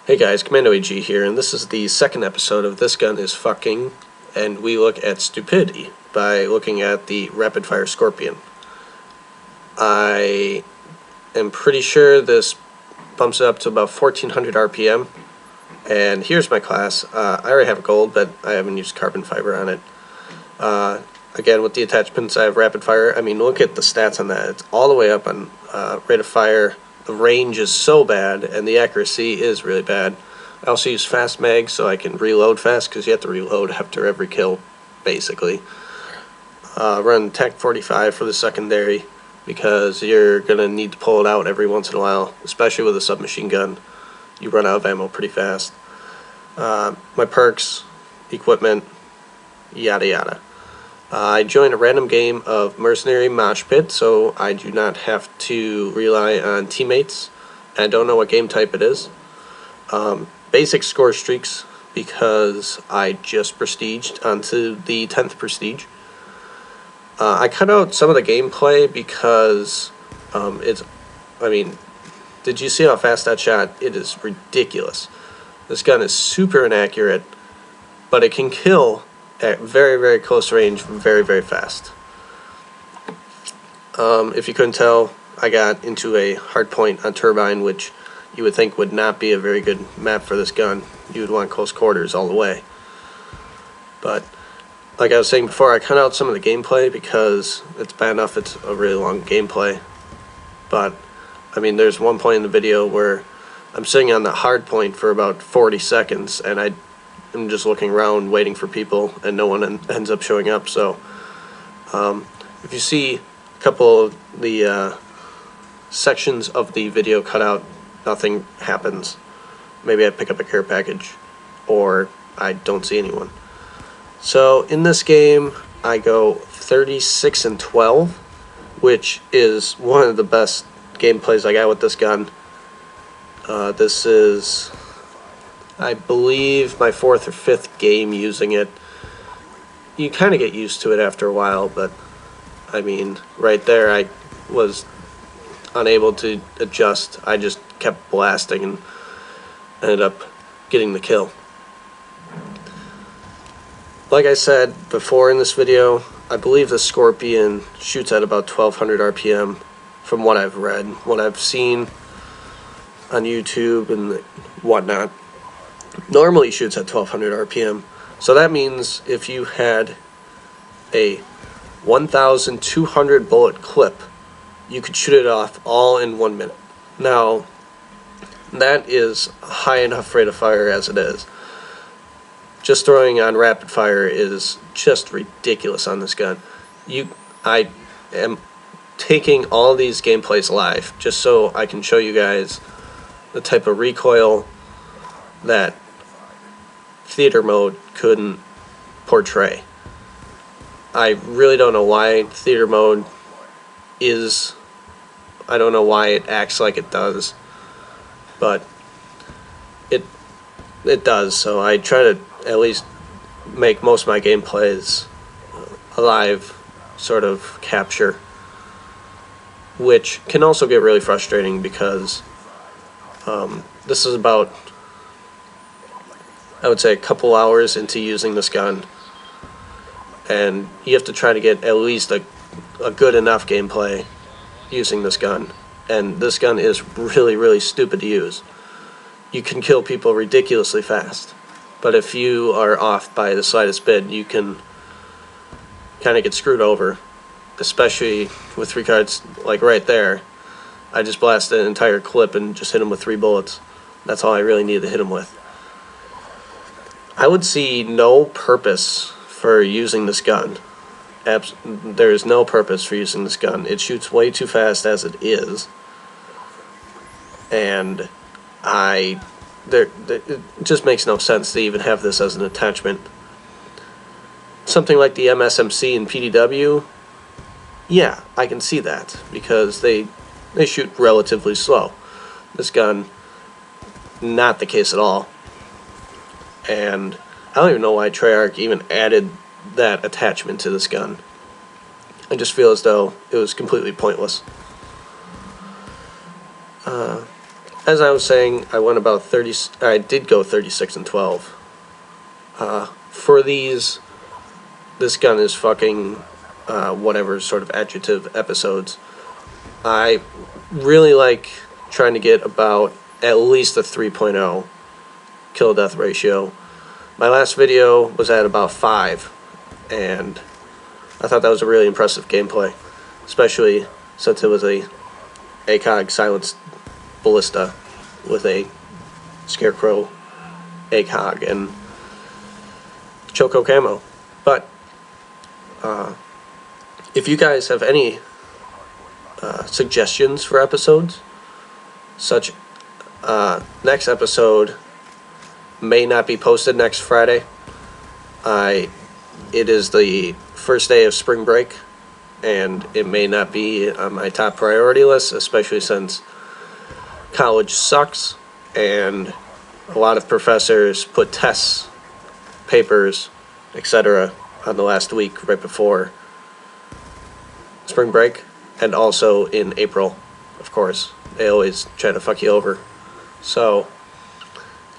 Hey guys, Commando AG here, and this is the second episode of This Gun is Fucking, and we look at stupidity by looking at the rapid fire Scorpion. I am pretty sure this bumps it up to about 1400 RPM, and here's my class. I already have a gold, but I haven't used carbon fiber on it. Again, with the attachments, I have rapid fire. I mean, look at the stats on that. It's all the way up on rate of fire. The range is so bad, and the accuracy is really bad. I also use fast mag so I can reload fast, because you have to reload after every kill, basically. Run Tech 45 for the secondary, because you're going to need to pull it out every once in a while, especially with a submachine gun. You run out of ammo pretty fast. My perks, equipment, yada yada. I joined a random game of mercenary moshpit, so I do not have to rely on teammates. I don't know what game type it is. Basic score streaks, because I just prestiged onto the 10th prestige. I cut out some of the gameplay because did you see how fast that shot? It is ridiculous. This gun is super inaccurate, but it can kill at very, very close range, very, very fast. If you couldn't tell, I got into a hard point on Turbine, which you would think would not be a very good map for this gun. You would want close quarters all the way. But like I was saying before, I cut out some of the gameplay because it's bad enough it's a really long gameplay. But I mean, there's one point in the video where I'm sitting on the hard point for about 40 seconds, and I'm just looking around waiting for people, and no one ends up showing up. So if you see a couple of the sections of the video cut out, nothing happens. Maybe I pick up a care package, or I don't see anyone. So in this game, I go 36-12, which is one of the best gameplays I got with this gun. This is, I believe, my 4th or 5th game using it. You kind of get used to it after a while, but I mean, right there I was unable to adjust. I just kept blasting and ended up getting the kill. Like I said before in this video, I believe the Scorpion shoots at about 1200 RPM from what I've read, what I've seen on YouTube and whatnot. Normally shoots at 1200 RPM, so that means if you had a 1200 bullet clip, you could shoot it off all in 1 minute. Now, that is a high enough rate of fire as it is. Just throwing on rapid fire is just ridiculous on this gun. I am taking all these gameplays live just so I can show you guys the type of recoil that theater mode couldn't portray. I really don't know why theater mode is, I don't know why it acts like it does, but it does. So I try to at least make most of my gameplays a live sort of capture, which can also get really frustrating because this is about, I would say, a couple hours into using this gun, and you have to try to get at least a good enough gameplay using this gun. And this gun is really, really stupid to use. You can kill people ridiculously fast, but if you are off by the slightest bit, you can kind of get screwed over, especially with regards, like right there. I just blasted an entire clip and just hit him with 3 bullets. That's all I really needed to hit him with. I would see no purpose for using this gun. There is no purpose for using this gun. It shoots way too fast as it is, and it just makes no sense to even have this as an attachment. Something like the MSMC and PDW, yeah, I can see that, because they shoot relatively slow. This gun, not the case at all. And I don't even know why Treyarch even added that attachment to this gun. I just feel as though it was completely pointless. as I was saying, I went about 30. I did go 36 and 12. For these, this gun is fucking whatever sort of adjective episodes. I really like trying to get about at least a 3.0 kill death ratio. My last video was at about 5, and I thought that was a really impressive gameplay, especially since it was a ACOG silenced ballista with a scarecrow ACOG and choco camo. But if you guys have any suggestions for episodes, such next episode may not be posted next Friday. It is the first day of spring break, and it may not be on my top priority list, especially since college sucks and a lot of professors put tests, papers, etc. on the last week right before spring break, and also in April, of course. They always try to fuck you over. So,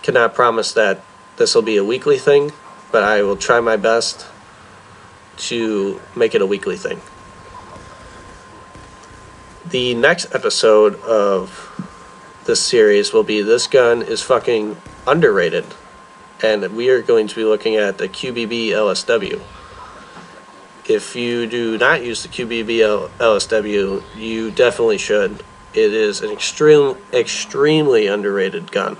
cannot promise that this will be a weekly thing, but I will try my best to make it a weekly thing. The next episode of this series will be This Gun is Fucking Underrated, and we are going to be looking at the QBB LSW. If you do not use the QBB LSW, you definitely should. It is an extremely underrated gun,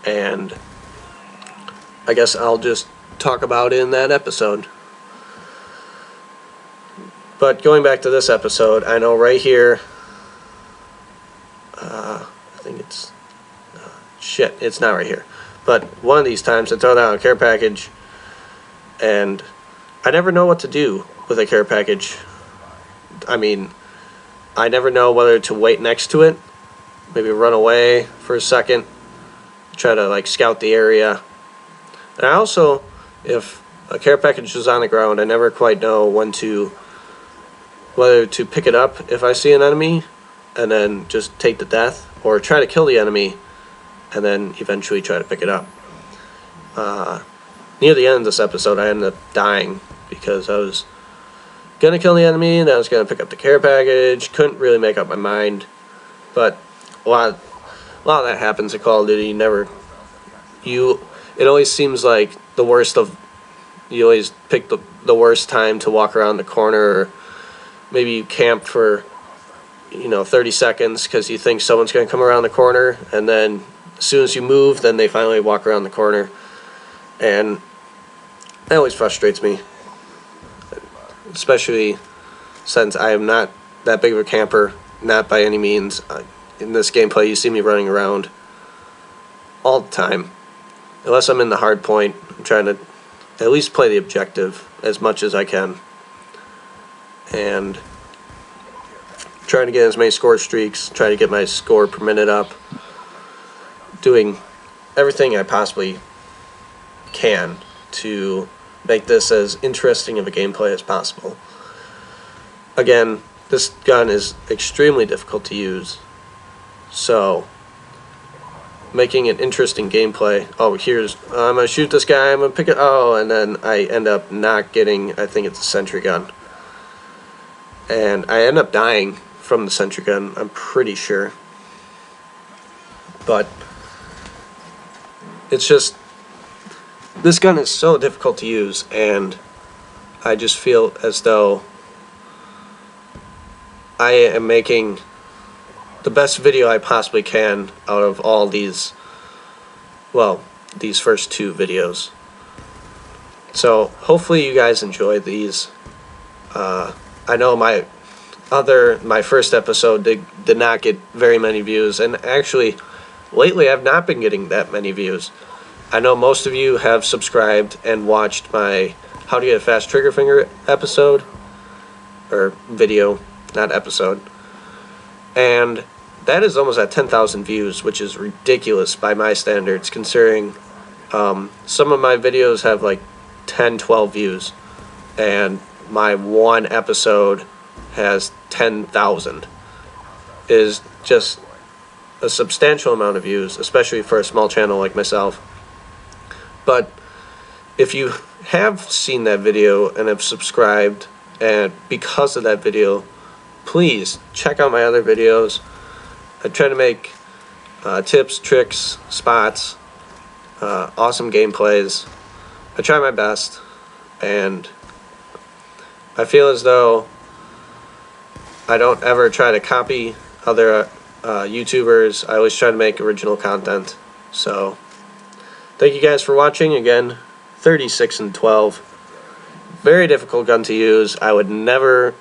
and I guess I'll just talk about it in that episode. But going back to this episode, I know right here, I think it's, shit, it's not right here. But one of these times I throw down a care package, and I never know what to do with a care package. I mean, I never know whether to wait next to it, maybe run away for a second, try to like scout the area. And I also, if a care package is on the ground, I never quite know whether to pick it up if I see an enemy and then just take the death, or try to kill the enemy and then eventually try to pick it up. Near the end of this episode, I ended up dying because I was gonna kill the enemy and I was gonna pick up the care package. Couldn't really make up my mind, but a lot of that happens in Call of Duty. It always seems like you always pick the worst time to walk around the corner, or maybe you camp for 30 seconds because you think someone's going to come around the corner, and then as soon as you move, then they finally walk around the corner, and that always frustrates me, especially since I am not that big of a camper, not by any means. In this gameplay, you see me running around all the time, unless I'm in the hard point. I'm trying to at least play the objective as much as I can, and trying to get as many score streaks, trying to get my score per minute up, doing everything I possibly can to make this as interesting of a gameplay as possible. Again, this gun is extremely difficult to use, so making an interesting gameplay. I'm gonna shoot this guy, I'm gonna pick it, and then I end up not getting, I think it's a sentry gun, and I end up dying from the sentry gun, I'm pretty sure. But it's just, this gun is so difficult to use, and I just feel as though I am making the best video I possibly can out of all these first 2 videos. So hopefully you guys enjoyed these. I know my first episode did not get very many views, and actually lately I've not been getting that many views. I know most of you have subscribed and watched my How to Get a Fast Trigger Finger episode, or video, not episode, and that is almost at 10,000 views, which is ridiculous by my standards, considering some of my videos have like 10, 12 views, and my one episode has 10,000. Is just a substantial amount of views, especially for a small channel like myself. But if you have seen that video and have subscribed, and because of that video, please check out my other videos. I try to make tips, tricks, spots, awesome gameplays. I try my best, and I feel as though I don't ever try to copy other YouTubers. I always try to make original content. So thank you guys for watching. Again, 36 and 12. Very difficult gun to use. I would never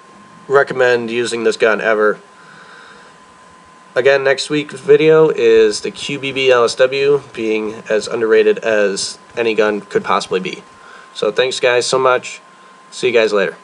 recommend using this gun ever. Again, next week's video is the QBB LSW, being as underrated as any gun could possibly be. So thanks guys so much. See you guys later.